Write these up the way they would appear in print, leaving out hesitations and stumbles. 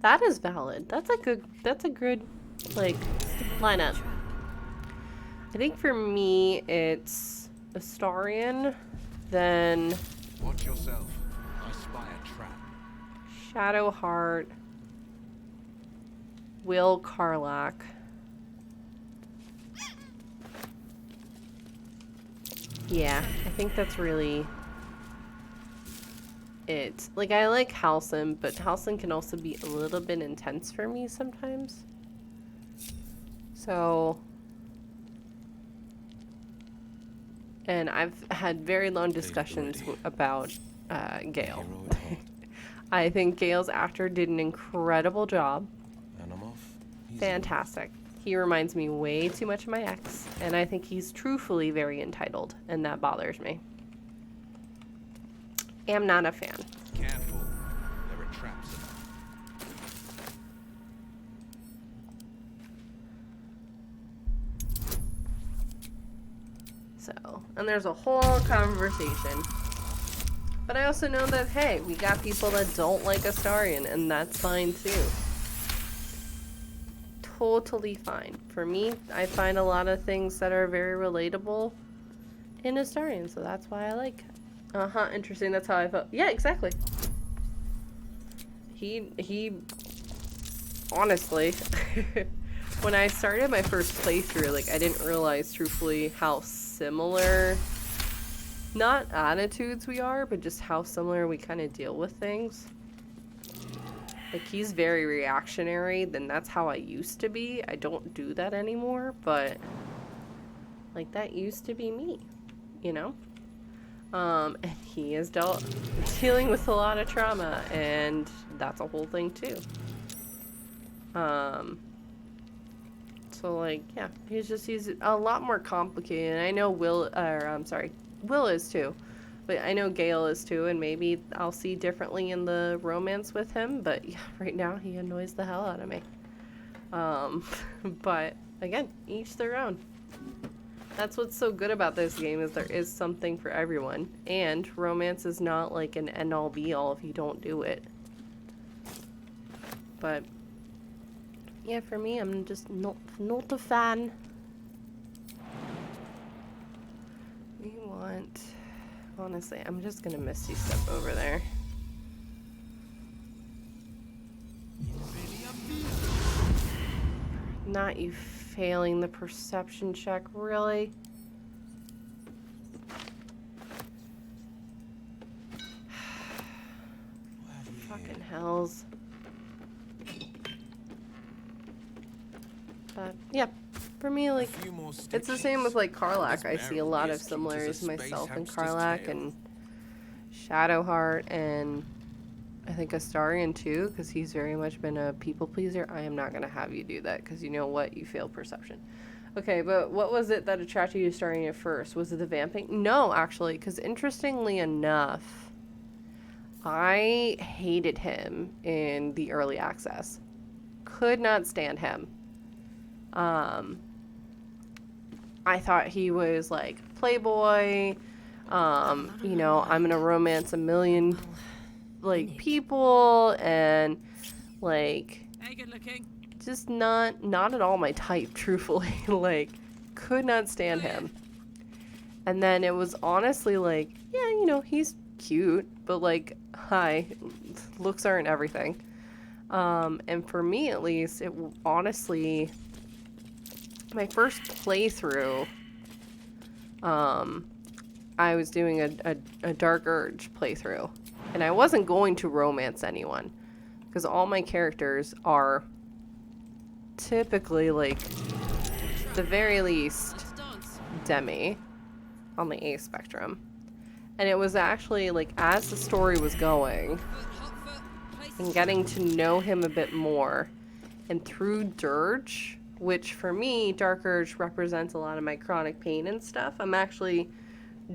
That is valid. That's a good, like, lineup. I think for me, it's Astarion, then Watch yourself. I spy a trap. Shadowheart, Will Karlach. Yeah, I think that's really it. Like, I like Halsin, but Halsin can also be a little bit intense for me sometimes. So, and I've had very long discussions about Gale. I think Gale's actor did an incredible job. And I'm off. Fantastic. He reminds me way too much of my ex, and I think he's truthfully very entitled, and that bothers me. Am not a fan. Careful. There are traps. So, and there's a whole conversation. But I also know that, hey, we got people that don't like Astarion, and that's fine too. Totally fine. For me, I find a lot of things that are very relatable in Astarion, so that's why I like it. Uh-huh, interesting. That's how I felt. Yeah, exactly. He honestly, when I started my first playthrough, like, I didn't realize truthfully how similar, not attitudes we are, but just how similar we kind of deal with things. Like, he's very reactionary, then that's how I used to be. I don't do that anymore, but, like, that used to be me, you know? And he is dealing with a lot of trauma, and that's a whole thing, too. So, like, yeah, he's a lot more complicated, and I know Will is, too. But I know Gale is too, and maybe I'll see differently in the romance with him, but yeah, right now he annoys the hell out of me. But again, each their own. That's what's so good about this game, is there is something for everyone, and romance is not like an end-all be-all if you don't do it. But yeah, for me, I'm just not a fan. We want... Honestly, I'm just gonna Misty Step over there. Not you failing the perception check, really? Fucking hells. But, yeah. For me, like, it's the same with, like, Karlach. I see a lot of similarities myself in Karlach and Shadowheart, and I think Astarion, too, because he's very much been a people pleaser. I am not going to have you do that, because you know what? You fail perception. Okay, but what was it that attracted you to Astarion at first? Was it the vamping? No, actually, because interestingly enough, I hated him in the early access. Could not stand him. I thought he was, like, playboy, you know, I'm gonna romance a million, like, people, and, like, just not at all my type, truthfully. Like, could not stand him. And then it was honestly like, yeah, you know, he's cute, but, like, hi, looks aren't everything. And for me, at least, it honestly... My first playthrough, I was doing a Dark Urge playthrough, and I wasn't going to romance anyone, because all my characters are typically, like, the very least, demi, on the A spectrum. And it was actually, like, as the story was going, and getting to know him a bit more, and through Dirge... which for me, Dark Urge represents a lot of my chronic pain and stuff. I'm actually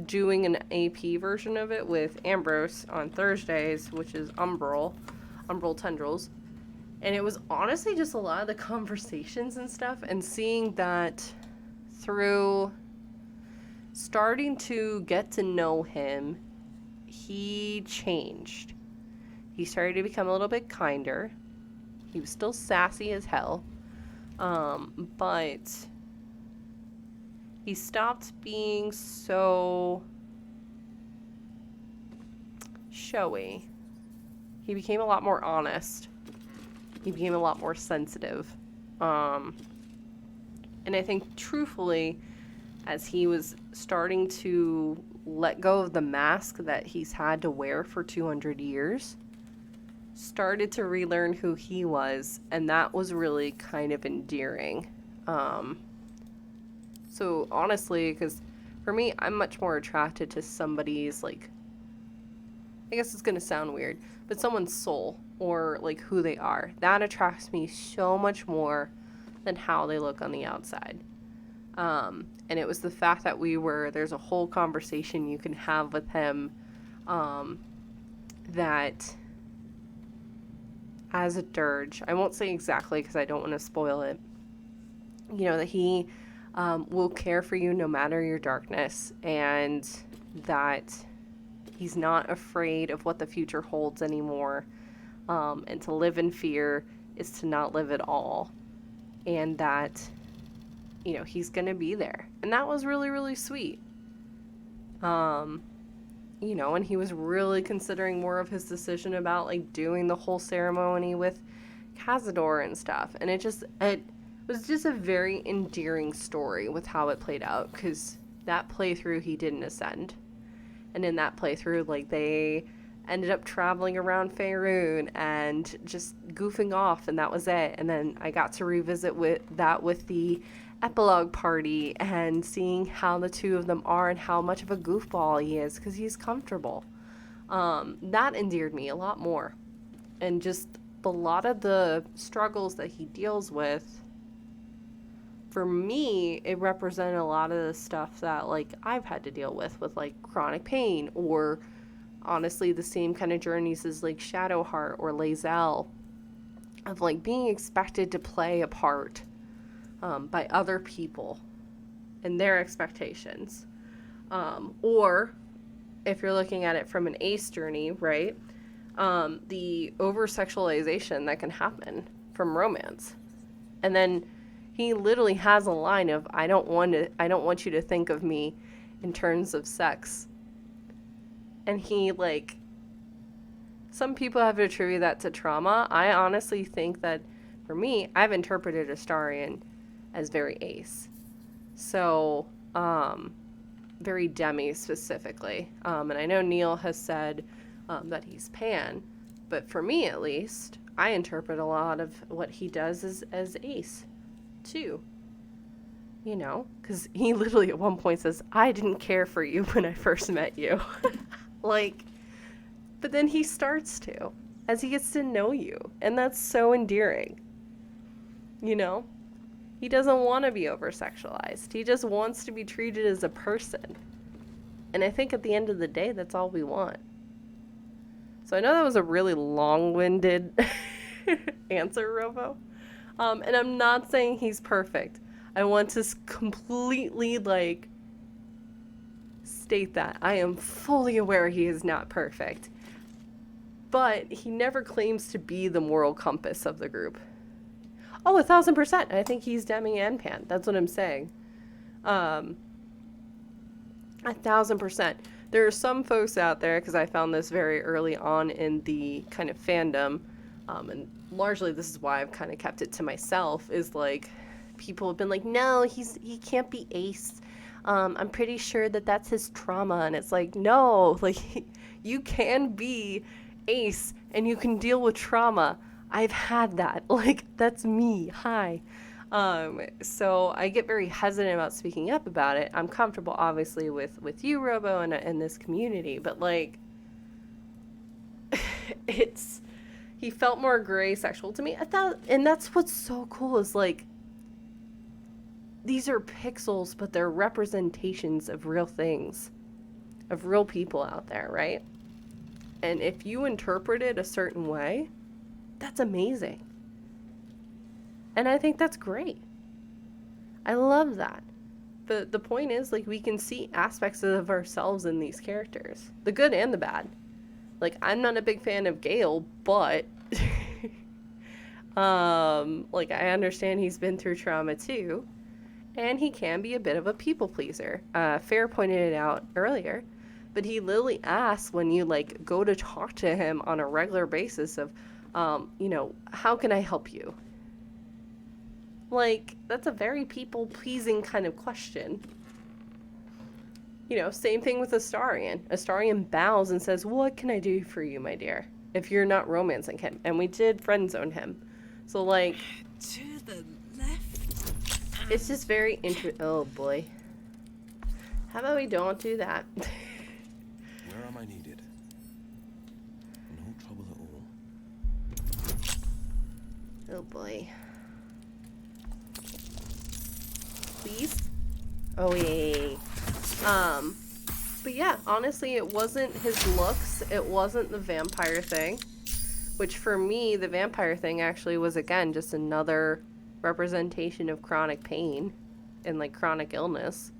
doing an AP version of it with Ambrose on Thursdays, which is Umbral Tendrils. And it was honestly just a lot of the conversations and stuff, and seeing that through starting to get to know him, he changed. He started to become a little bit kinder. He was still sassy as hell. But he stopped being so showy. He became a lot more honest. He became a lot more sensitive. And I think, truthfully, as he was starting to let go of the mask that he's had to wear for 200 years, started to relearn who he was, and that was really kind of endearing. So honestly, because for me, I'm much more attracted to somebody's, like, I guess it's gonna sound weird, but someone's soul, or like who they are. That attracts me so much more than how they look on the outside. And it was the fact that there's a whole conversation you can have with him, that as a dirge, I won't say exactly because I don't want to spoil it, you know, that he will care for you no matter your darkness, and that he's not afraid of what the future holds anymore, and to live in fear is to not live at all, and that, you know, he's gonna be there. And that was really, really sweet. You know, and he was really considering more of his decision about, like, doing the whole ceremony with Cazador and stuff. And it was just a very endearing story with how it played out, because that playthrough he didn't ascend. And in that playthrough, like, they ended up traveling around Faerun and just goofing off, and that was it. And then I got to revisit with the epilogue party and seeing how the two of them are and how much of a goofball he is because he's comfortable. That endeared me a lot more. And just a lot of the struggles that he deals with, for me, it represented a lot of the stuff that, like, I've had to deal with like chronic pain, or honestly the same kind of journeys as like Shadowheart or Lae'zel, of like being expected to play a part by other people and their expectations. Or if you're looking at it from an ace journey, right? The over-sexualization that can happen from romance. And then he literally has a line of, I don't want you to think of me in terms of sex. And he, like, some people have attributed that to trauma. I honestly think that, for me, I've interpreted Astarion as very ace. So, very demi specifically. And I know Neil has said that he's pan, but for me at least, I interpret a lot of what he does as ace, too. You know, because he literally at one point says, I didn't care for you when I first met you. Like, but then he starts to, as he gets to know you, and that's so endearing. You know? He doesn't want to be over-sexualized. He just wants to be treated as a person. And I think at the end of the day, that's all we want. So I know that was a really long-winded answer, Robo. And I'm not saying he's perfect. I want to completely, like, state that. I am fully aware he is not perfect. But he never claims to be the moral compass of the group. Oh, 1,000%. I think he's demi and pan. That's what I'm saying. 1,000%. There are some folks out there, because I found this very early on in the kind of fandom, and largely this is why I've kind of kept it to myself, is like, people have been like, no, he can't be ace. I'm pretty sure that's his trauma. And it's like, no, like, you can be ace and you can deal with trauma. I've had that. Like, that's me. Hi. So I get very hesitant about speaking up about it. I'm comfortable, obviously, with you, Robo, and this community. But, like, he felt more gray sexual to me. And that's what's so cool is, like, these are pixels, but they're representations of real things, of real people out there, right? And if you interpret it a certain way, that's amazing. And I think that's great. I love that. But the point is, like, we can see aspects of ourselves in these characters. The good and the bad. Like, I'm not a big fan of Gale, but Like, I understand he's been through trauma too, and he can be a bit of a people pleaser. Fair pointed it out earlier, but he literally asks when you, like, go to talk to him on a regular basis of, you know, how can I help you? Like, that's a very people-pleasing kind of question. You know, same thing with Astarion. Astarion bows and says, what can I do for you, my dear? If you're not romancing him. And we did friend zone him. So, like... To the left. It's just very oh, boy. How about we don't do that? Where am I needed? No trouble at all. Oh, boy. Please? Oh, yay. But yeah, honestly, it wasn't his looks. It wasn't the vampire thing. Which, for me, the vampire thing actually was, again, just another representation of chronic pain and, like, chronic illness.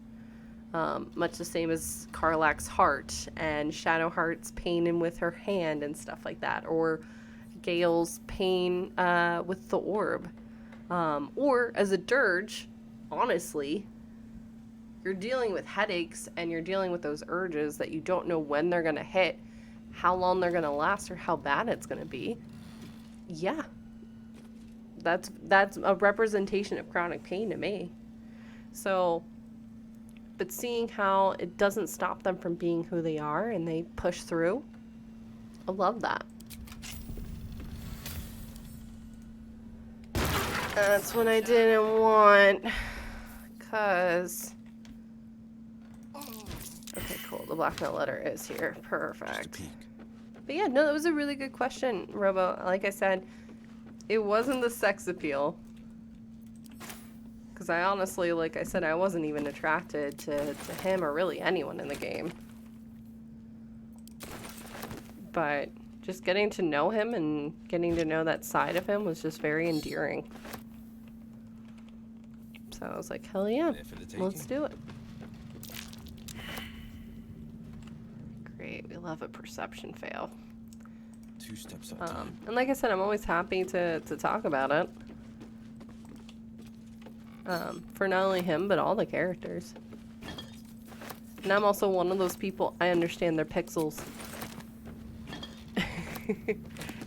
Much the same as Karlach's heart and Shadowheart's pain with her hand and stuff like that. Or Gale's pain with the orb. Or, as a dirge, honestly, you're dealing with headaches and you're dealing with those urges that you don't know when they're going to hit, how long they're going to last, or how bad it's going to be. Yeah. That's a representation of chronic pain to me. So, but seeing how it doesn't stop them from being who they are and they push through, I love that. That's what I didn't want. 'Cause... Okay, cool. The blackmail letter is here. Perfect. But yeah, no, that was a really good question, Robo. Like I said, it wasn't the sex appeal. Because I honestly, like I said, I wasn't even attracted to him or really anyone in the game. But just getting to know him and getting to know that side of him was just very endearing. So I was like, hell yeah, let's do it. Great, we love a perception fail. 2 steps at a time. And like I said, I'm always happy to talk about it. For not only him, but all the characters. And I'm also one of those people, I understand their pixels.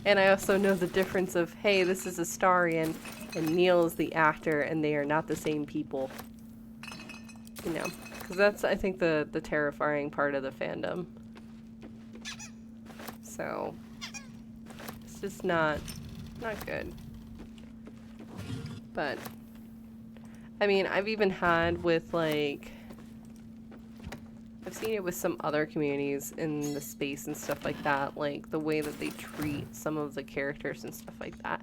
And I also know the difference of, hey, this is Astarion, and Neil is the actor, and they are not the same people. You know, because that's, I think, the terrifying part of the fandom. So, it's just not good. But, I mean, I've even had with, like, I've seen it with some other communities in the space and stuff like that, like, the way that they treat some of the characters and stuff like that.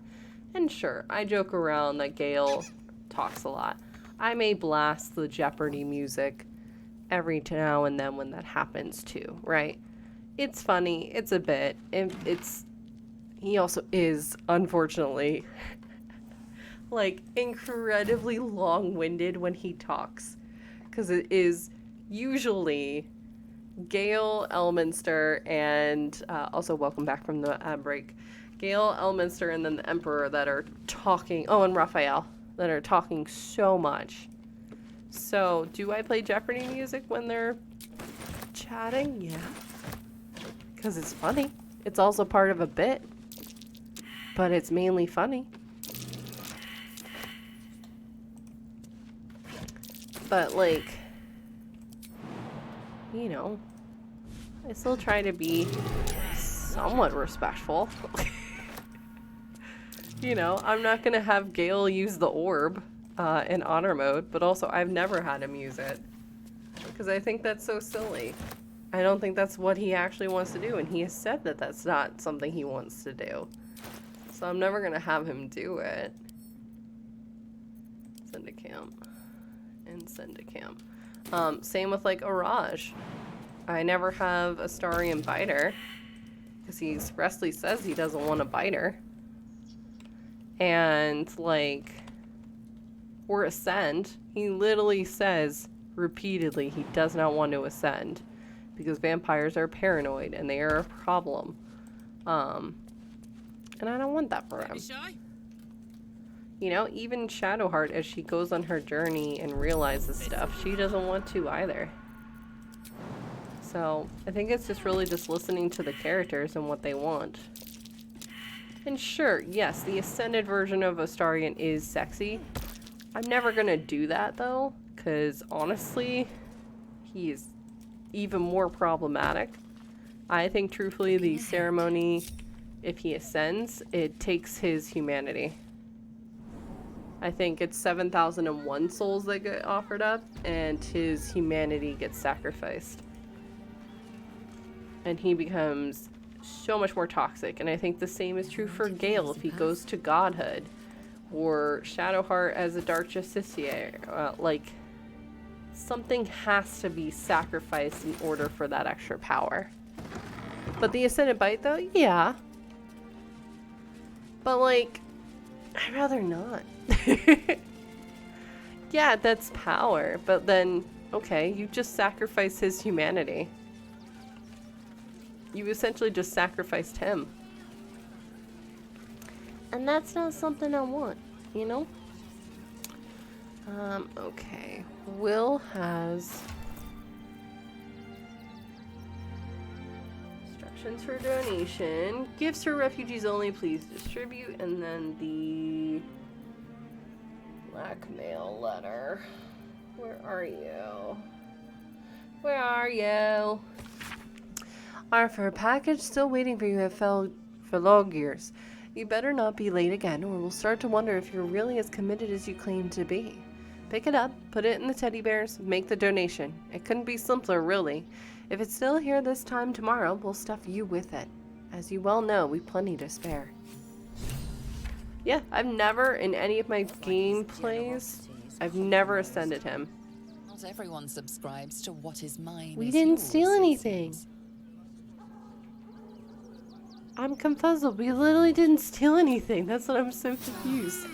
And sure, I joke around that Gale talks a lot. I may blast the Jeopardy music every now and then when that happens too, right? It's funny, it's a bit, he also is, unfortunately, like, incredibly long-winded when he talks. Because it is usually Gale, Elminster, and also welcome back from the break. Gale, Elminster, and then the Emperor that are talking, oh, and Raphael, that are talking so much. So, do I play Jeopardy music when they're chatting? Yeah. Because it's funny. It's also part of a bit. But it's mainly funny. But, like, you know, I still try to be somewhat respectful. You know, I'm not gonna have Gale use the orb in honor mode, but also I've never had him use it. Because I think that's so silly. I don't think that's what he actually wants to do, and he has said that that's not something he wants to do. So I'm never gonna have him do it. Send a camp. And send a camp. Same with, like, Araj. I never have a Astarion biter. Because he expressly says he doesn't want a biter. And, like, or ascend. He literally says repeatedly he does not want to ascend. Because vampires are paranoid and they are a problem. And I don't want that for him. You know, even Shadowheart, as she goes on her journey and realizes stuff, she doesn't want to either. So, I think it's just really just listening to the characters and what they want. And sure, yes, the Ascended version of Astarion is sexy. I'm never gonna do that, though, because honestly, he is even more problematic. I think, truthfully, the ceremony, if he ascends, it takes his humanity. I think it's 7,001 souls that get offered up, and his humanity gets sacrificed. And he becomes so much more toxic. And I think the same is true for Gale if he goes to godhood. Or Shadowheart as a Dark Justiciar. Like, something has to be sacrificed in order for that extra power. But the Ascended Bite, though, yeah. But, like, I'd rather not. Yeah, that's power. But then, okay, you just sacrifice his humanity. You essentially just sacrificed him. And that's not something I want, you know? Okay. Will has instructions for donation. Gifts for refugees only, please distribute. And then the blackmail letter. Where are you? Where are you? Arthur, package still waiting for you at Felogir's. You better not be late again, or we'll start to wonder if you're really as committed as you claim to be. Pick it up, put it in the teddy bears, make the donation. It couldn't be simpler, really. If it's still here this time tomorrow, we'll stuff you with it. As you well know, we've plenty to spare. Yeah, I've never, in any of my gameplays, I've never ascended him. Not everyone subscribes to what is mine. We didn't steal anything. I'm confuzzled. We literally didn't steal anything. That's what I'm so confused.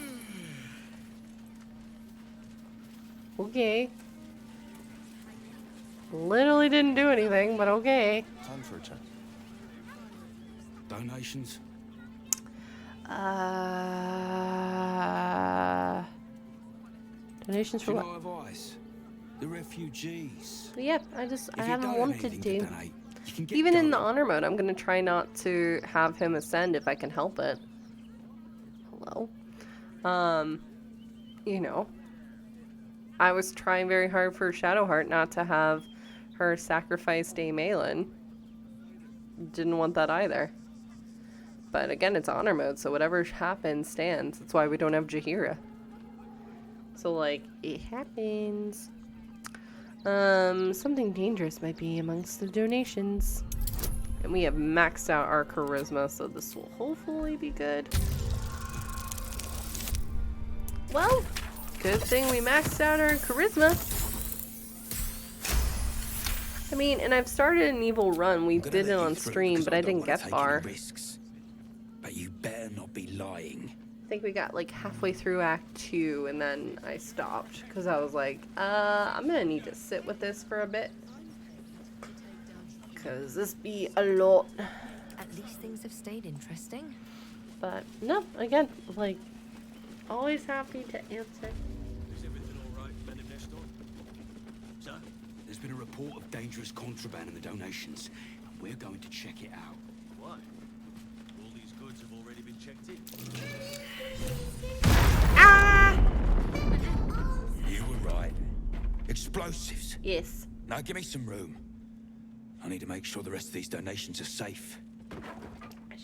Okay. Literally didn't do anything, but okay. Time for a chat. Donations? Donations for what? Advice? The refugees. But yeah, I If haven't you don't wanted have anything to. donate, you can get Even in the going. honor mode, I'm gonna try not to have him ascend if I can help it. Hello? You know. I was trying very hard for Shadowheart not to have her sacrifice Dame Aelin. Didn't want that either. But again, it's honor mode, so whatever happens stands. That's why we don't have Jaheira. So, like, it happens. Something dangerous might be amongst the donations. And we have maxed out our charisma, so this will hopefully be good. Well, good thing we maxed out our charisma. I mean, and I've started an evil run. We did it on stream, but I didn't get far. Risks. But you better not be lying. I think we got like halfway through Act 2 and then I stopped because I was like, I'm gonna need to sit with this for a bit. Because this be a lot. At least things have stayed interesting. But no, again, like, always happy to answer. Is everything all right, Manifesto? Sir? There's been a report of dangerous contraband in the donations, and we're going to check it out. Why? All these goods have already been checked in. You were right. Explosives. Yes. Now give me some room. I need to make sure the rest of these donations are safe.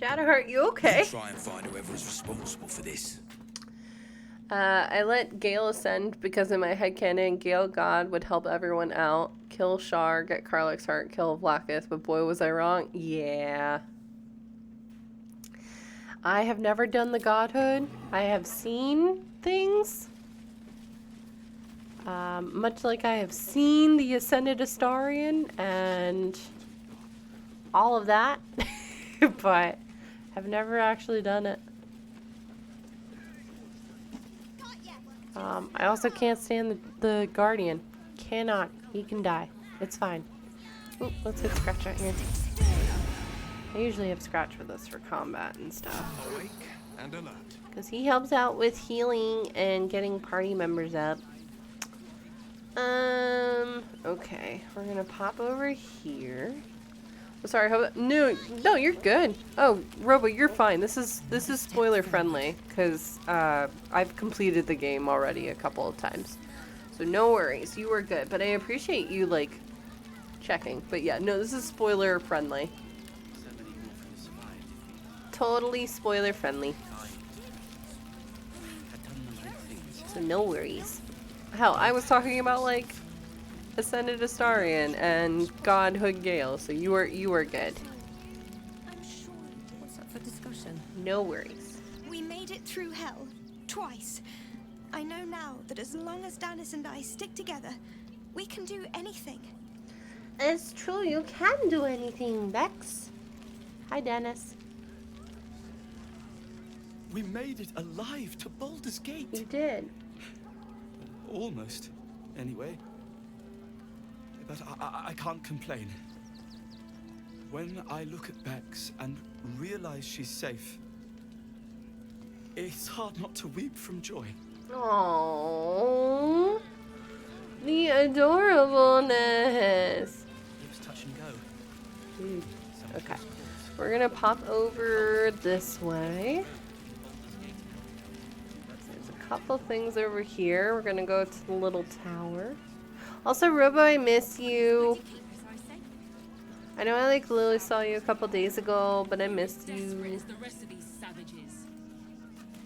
Shadowheart, you okay? Try and find whoever is responsible for this. I let Gale ascend because in my headcanon, Gale God would help everyone out. Kill Shar, get Karlach's heart, kill Vlakith, but boy was I wrong. Yeah. I have never done the godhood. I have seen things. Much like I have seen the Ascended Astarion and all of that, but have never actually done it. I also can't stand the Guardian. Cannot. He can die. It's fine. Ooh, let's get Scratch out here. I usually have Scratch with us for combat and stuff. Awake and alert. Because he helps out with healing and getting party members up. Okay. We're gonna pop over here. Oh, sorry, no, you're good. Oh, Robo, you're fine. This is spoiler friendly, because I've completed the game already a couple of times. So no worries, you were good. But I appreciate you, like, checking. But yeah, no, this is spoiler friendly. Totally spoiler friendly. So no worries. Hell, I was talking about, like, Ascended Astarion and Godhood Gale, so you were good. I'm sure. What's up for discussion? No worries. We made it through hell. Twice. I know now that as long as Danis and I stick together, we can do anything. It's true, you can do anything, Bex. Hi, Dennis. We made it alive to Baldur's Gate. You did. Almost, anyway. But I can't complain. When I look at Bex and realize she's safe, it's hard not to weep from joy. Aww. The adorableness. It was touch and go. Okay. We're gonna pop over this way. There's a couple things over here. We're gonna go to the little tower. Also, Robo, I miss you. I know I like literally saw you a couple days ago, but I missed you. Desperate as the rest of these savages.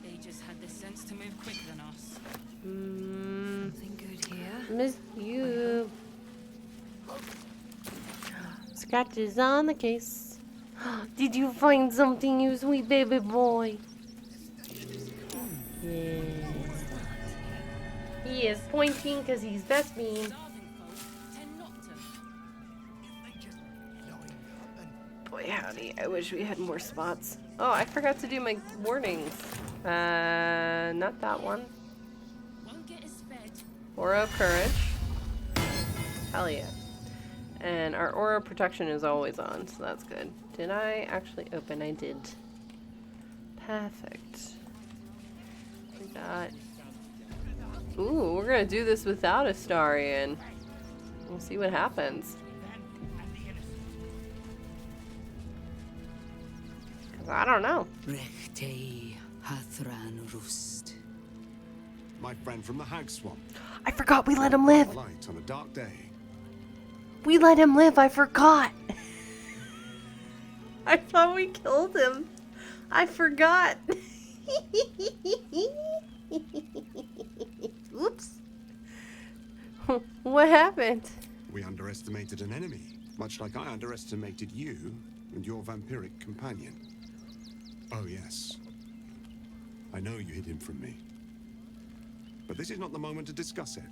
They just had the sense to move quicker than us. Something good here. Miss you. Scratches on the case. Did you find something, you sweet baby boy? Yes. He is pointing because he's best being. Boy, howdy. I wish we had more spots. Oh, I forgot to do my warnings. Not that one. Aura of Courage. Hell yeah. And our Aura of Protection is always on, so that's good. Did I actually open? I did. Perfect. We got... Ooh, we're gonna do this without Astarion. We'll see what happens. Cause I don't know. My friend from the Hag Swamp. I forgot we let him live. Light on a dark day. We let him live. I forgot. I thought we killed him. I forgot. Oops. What happened? We underestimated an enemy, much like I underestimated you and your vampiric companion. Oh yes. I know you hid him from me. But this is not the moment to discuss it.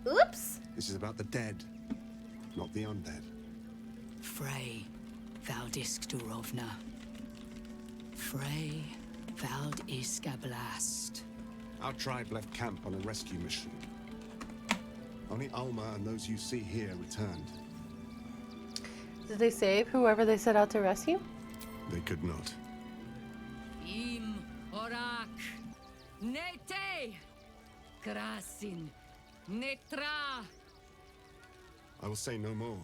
Oops. This is about the dead, not the undead. Frey, Vald Iskdurovna. Frey, Vald Iskablast. Our tribe left camp on a rescue mission. Only Alma and those you see here returned. Did they save whoever they set out to rescue? They could not. Im Orak. Nete. Krasin. Netra. I will say no more.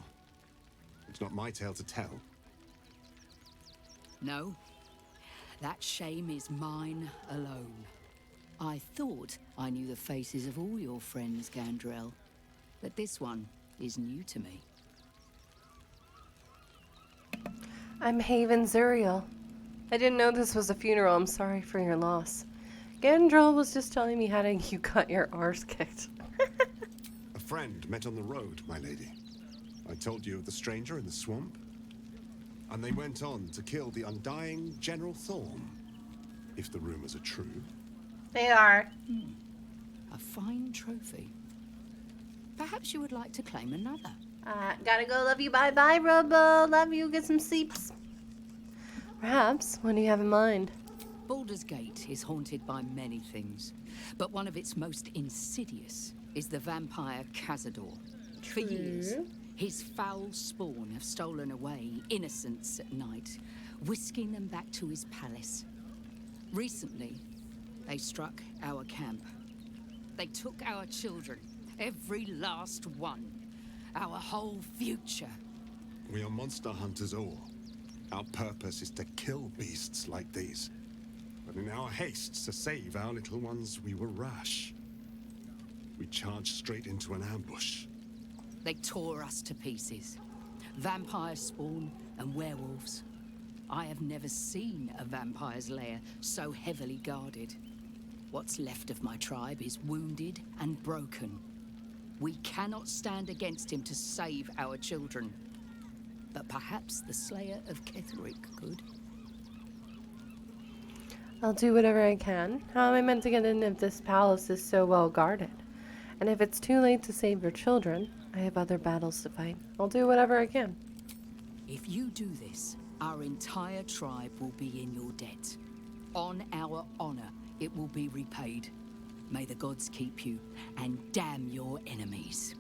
It's not my tale to tell. No. That shame is mine alone. I thought I knew the faces of all your friends, Gandrel. But this one is new to me. I'm Haven Zuriel. I didn't know this was a funeral. I'm sorry for your loss. Gandrel was just telling me how you got your arse kicked. A friend met on the road, my lady. I told you of the stranger in the swamp. And they went on to kill the undying General Thorm. If the rumors are true. They are. A fine trophy. Perhaps you would like to claim another. Gotta go. Love you. Bye-bye, Robo. Love you. Get some sleeps. Perhaps. What do you have in mind? Baldur's Gate is haunted by many things, but one of its most insidious is the vampire Cazador. For years, his foul spawn have stolen away innocents at night, whisking them back to his palace. Recently, They struck our camp. They took our children, every last one. Our whole future. We are monster hunters all. Our purpose is to kill beasts like these. But in our haste to save our little ones, we were rash. We charged straight into an ambush. They tore us to pieces. Vampire spawn and werewolves. I have never seen a vampire's lair so heavily guarded. What's left of my tribe is wounded and broken. We cannot stand against him to save our children. But perhaps the Slayer of Ketheric could. I'll do whatever I can. How am I meant to get in if this palace is so well guarded? And if it's too late to save your children, I have other battles to fight. I'll do whatever I can. If you do this, our entire tribe will be in your debt. On our honor, it will be repaid. May the gods keep you, and damn your enemies.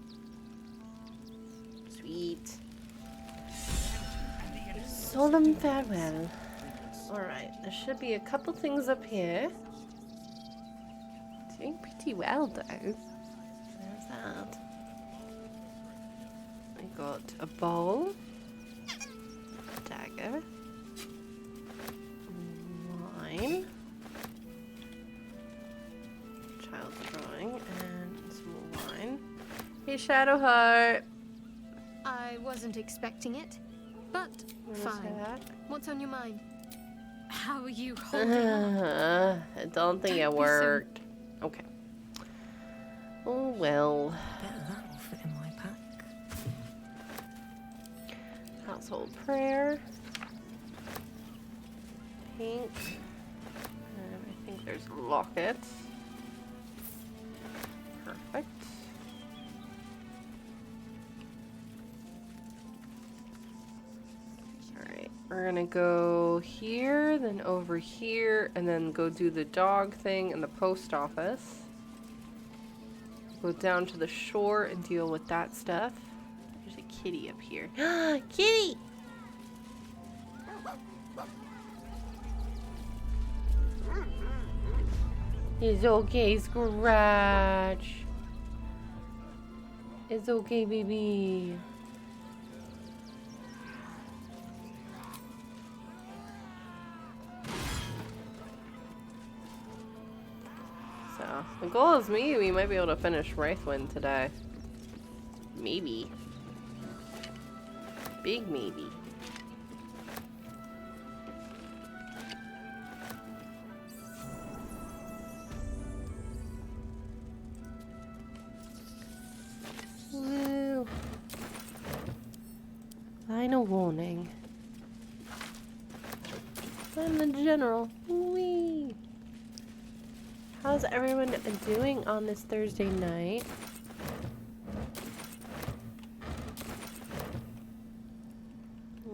Sweet. Solemn farewell. Alright, there should be a couple things up here. Doing pretty well, though. There's that. We got a bowl. Dagger. Wine. Child's drawing. And some more wine. Hey, Shadowheart. I wasn't expecting it, but fine. What's on your mind? How are you holding up? I don't think it worked. Okay. Oh well. Bet that'll fit in my pack. Household prayer. Pink. And I think there's lockets. Perfect. Alright, we're gonna go here, then over here, and then go do the dog thing in the post office. Go down to the shore and deal with that stuff. There's a kitty up here. Kitty! It's okay, Scratch. It's okay, baby. So, the goal is we might be able to finish Wraithwind today. Maybe. Big maybe. Woo. Final warning. I'm the general. Wee. How's everyone doing on this Thursday night?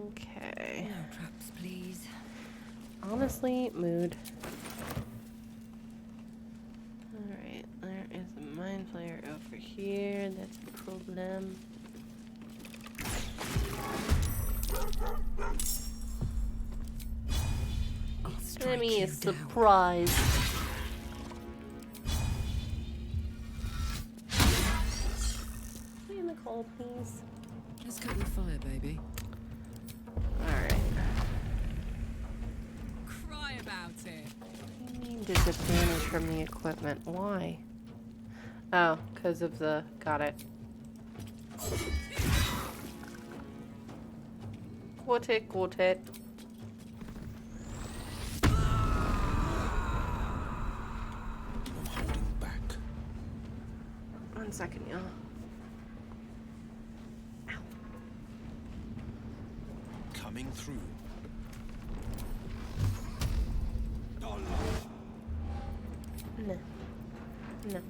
Okay. No traps, please. Honestly, mood. Alright, there is a mind flayer over here. That's a problem. Enemy is surprised. In the cold, please. Let's cut your fire, baby. Alright. Cry about it. Disadvantage from the equipment. Why? Oh, because of the... Got it. Got it, got it. I'm holding back. 1 second, y'all. Coming through. No. No.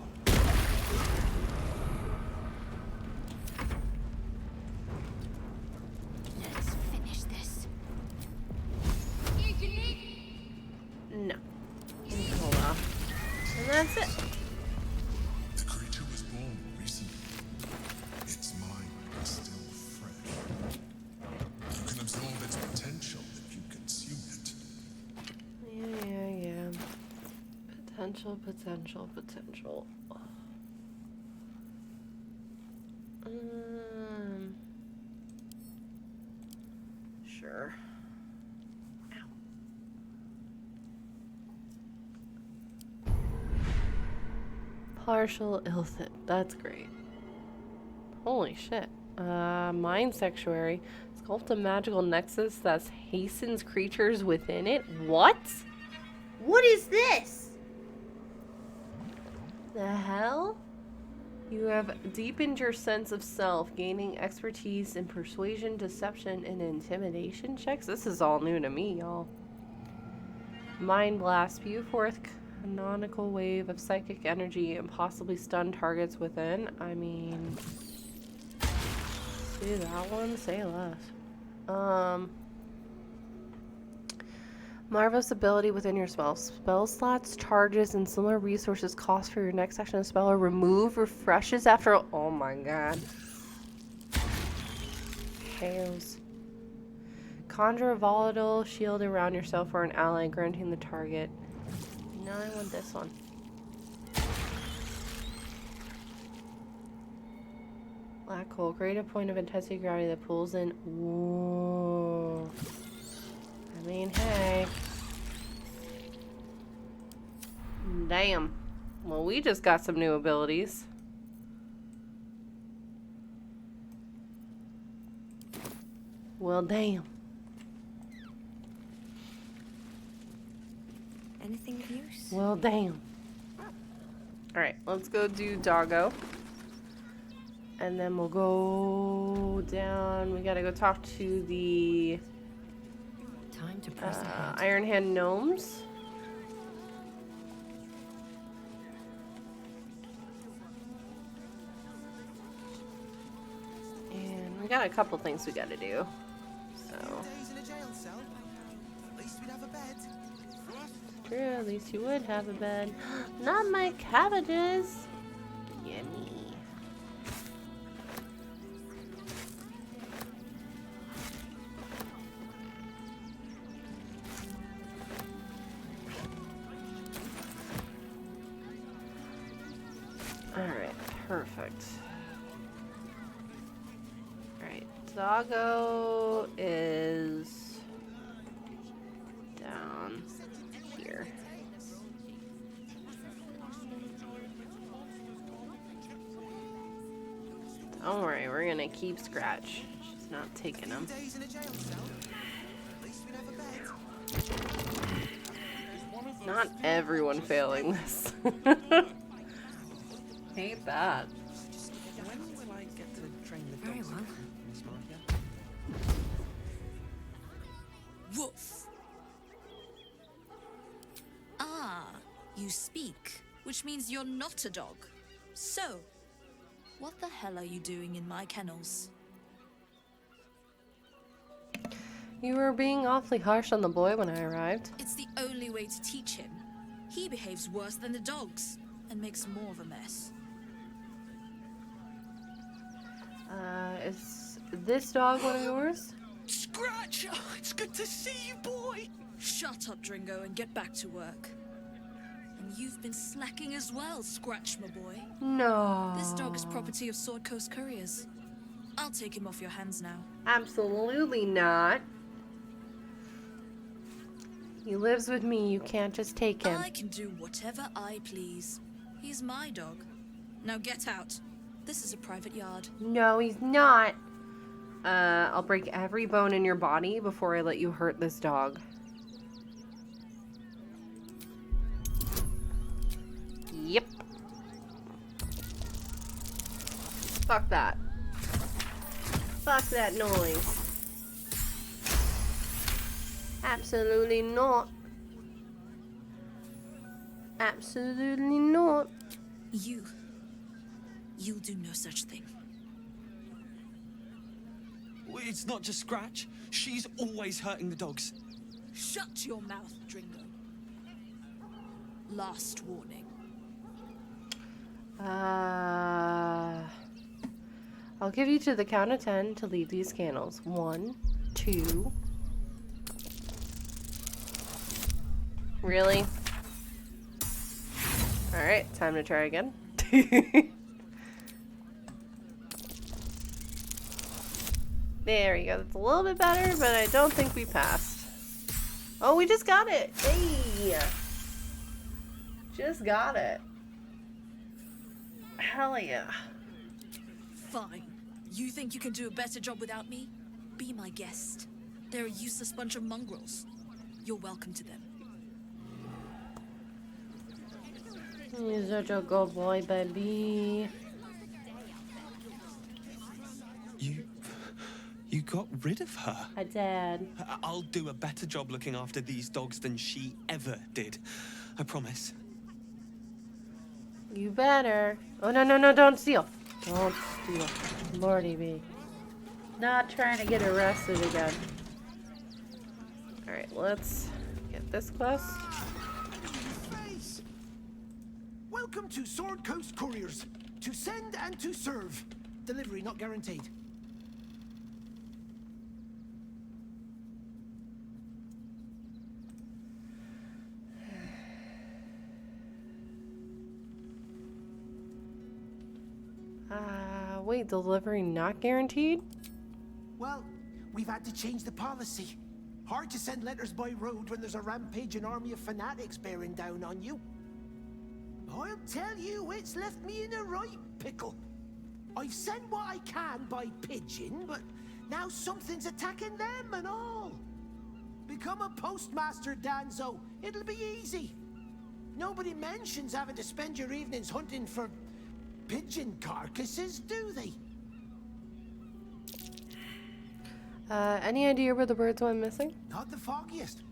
Let's finish this. No. Hold off. And that's it. The creature was born recently. Its mind is still fresh. You can absorb its potential if you consume it. Yeah. Potential, potential, potential. Sure. Ow. Partial illithid. That's great. Holy shit. Mind Sanctuary. Sculpt a magical nexus that hastens creatures within it. What? What is this? The hell? You have deepened your sense of self, gaining expertise in persuasion, deception, and intimidation checks. This is all new to me, y'all. Mind Blast. Spew forth canonical wave of psychic energy and possibly stun targets within. I mean... do that one, say less. Marvelous ability within your spell. Spell slots, charges, and similar resources cost for your next action of spell or remove refreshes after. Oh my god. Chaos. Conjure a volatile shield around yourself or an ally, granting the target. No, I want this one. Black hole. Create a point of intensity gravity that pulls in. Whoa. I mean, hey. Damn. Well, we just got some new abilities. Well, damn. Anything of use? Well, damn. Alright, let's go do Doggo. And then we'll go down. We gotta go talk to the Time to press ahead. Iron Hand Gnomes. And we got a couple things we gotta do. So. True, at least you would have a bed. Not my cabbages! Yummy. Alright, perfect. Alright, Doggo is down here. Don't worry, we're gonna keep Scratch. She's not taking him. Not everyone failing this. Hate that. When will I get to train the dogs? Very well. Miss Marcia? Woof. Ah, you speak, which means you're not a dog. So, what the hell are you doing in my kennels? You were being awfully harsh on the boy when I arrived. It's the only way to teach him. He behaves worse than the dogs and makes more of a mess. Is this dog one of yours? Scratch! Oh, it's good to see you, boy! Shut up, Dringo, and get back to work. And you've been slacking as well, Scratch, my boy. No. This dog is property of Sword Coast Couriers. I'll take him off your hands now. Absolutely not. He lives with me. You can't just take him. I can do whatever I please. He's my dog. Now get out. This is a private yard. No, he's not. I'll break every bone in your body before I let you hurt this dog. Yep. Fuck that. Fuck that noise. Absolutely not. Absolutely not. You'll do no such thing. It's not just Scratch. She's always hurting the dogs. Shut your mouth, Dringo. Last warning. I'll give you to the count of 10 to leave these candles. 1, 2. Really? Alright, time to try again. There we go. That's a little bit better, but I don't think we passed. Oh, we just got it! Hey! Just got it. Hell yeah. Fine. You think you can do a better job without me? Be my guest. They're a useless bunch of mongrels. You're welcome to them. You're such a good boy, baby. You got rid of her? I did. I'll do a better job looking after these dogs than she ever did. I promise. You better. Oh, no, no, no, don't steal. Don't steal. Lordy me. Not trying to get arrested again. Alright, let's get this quest. Welcome to Sword Coast Couriers. To send and to serve. Delivery not guaranteed. Wait, delivery not guaranteed? Well, we've had to change the policy. Hard to send letters by road when there's a rampaging army of fanatics bearing down on you. I'll tell you, it's left me in a right pickle. I've sent what I can by pigeon, but now something's attacking them and all. Become a postmaster, Danzo. It'll be easy. Nobody mentions having to spend your evenings hunting for pigeon carcasses, do they? Any idea where the birds went missing? Not the foggiest.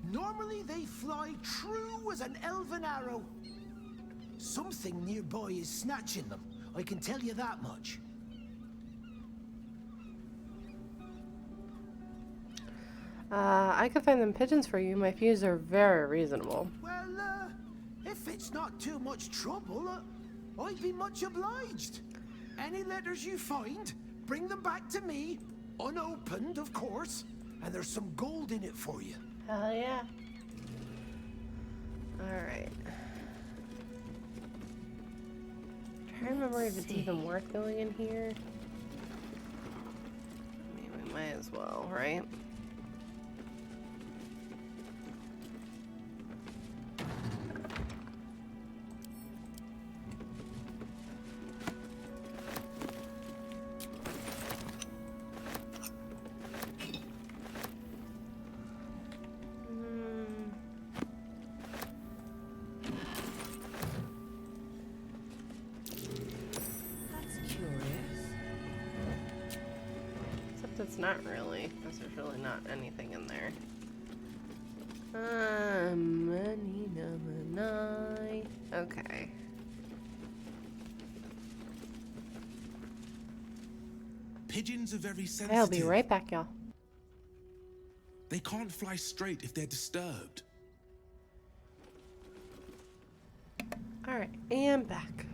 Normally they fly true as an elven arrow. Something nearby is snatching them. I can tell you that much. I could find them pigeons for you. My fees are very reasonable. Well, if it's not too much trouble, I'd be much obliged. Any letters you find, bring them back to me, unopened, of course, and there's some gold in it for you. Hell yeah. Alright. Trying to remember if it's even worth going in here. I mean, we might as well, right? It's not really, because there's really not anything in there. Okay. Pigeons are very sensitive. I'll be right back, y'all. They can't fly straight if they're disturbed. Alright, and back.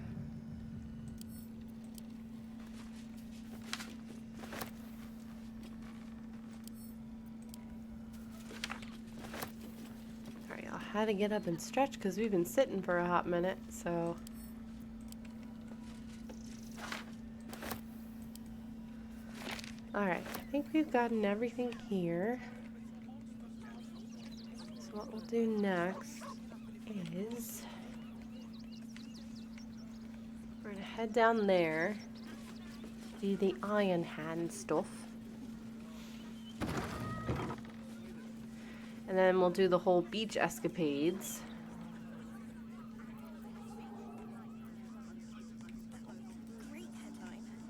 Had to get up and stretch because we've been sitting for a hot minute, so. Alright, I think we've gotten everything here. So what we'll do next is we're gonna head down there, do the Iron Hand stuff. And then we'll do the whole beach escapades.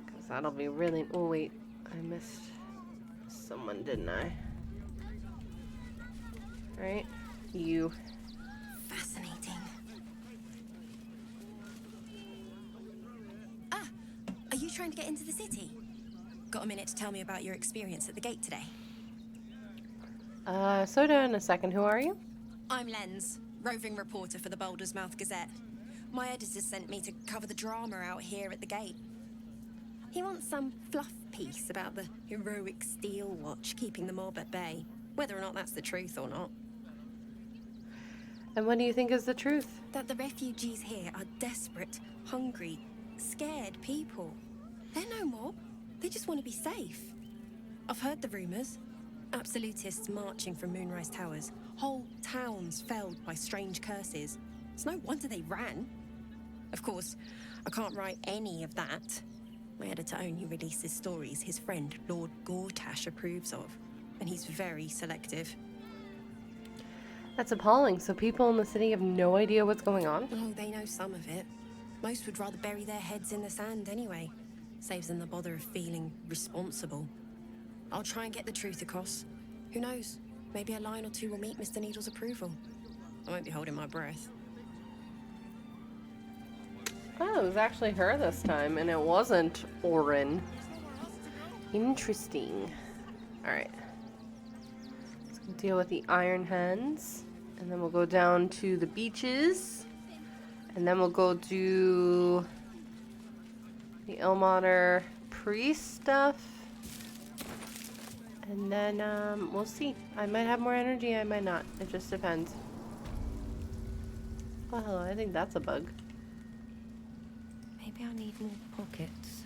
Because that'll be really... Oh, wait. I missed someone, didn't I? Right? You. Fascinating. Ah! Are you trying to get into the city? Got a minute to tell me about your experience at the gate today? Soda in a second. Who are you? I'm Lens, roving reporter for the Baldur's Mouth Gazette. My editor sent me to cover the drama out here at the gate. He wants some fluff piece about the heroic Steel Watch keeping the mob at bay, whether or not that's the truth or not. And what do you think is the truth? That the refugees here are desperate, hungry, scared people. They're no mob. They just want to be safe. I've heard the rumors. Absolutists marching from Moonrise Towers. Whole towns felled by strange curses. It's no wonder they ran. Of course, I can't write any of that. My editor only releases stories his friend Lord Gortash approves of. And he's very selective. That's appalling. So people in the city have no idea what's going on? Oh, they know some of it. Most would rather bury their heads in the sand anyway. Saves them the bother of feeling responsible. I'll try and get the truth across. Who knows? Maybe a line or two will meet Mr. Needle's approval. I won't be holding my breath. Oh, it was actually her this time, and it wasn't Orin. Interesting. Alright. Let's deal with the Iron Hands. And then we'll go down to the beaches. And then we'll go do the Ilmater priest stuff. And then, we'll see. I might have more energy, I might not. It just depends. Oh, hello. I think that's a bug. Maybe I need more pockets.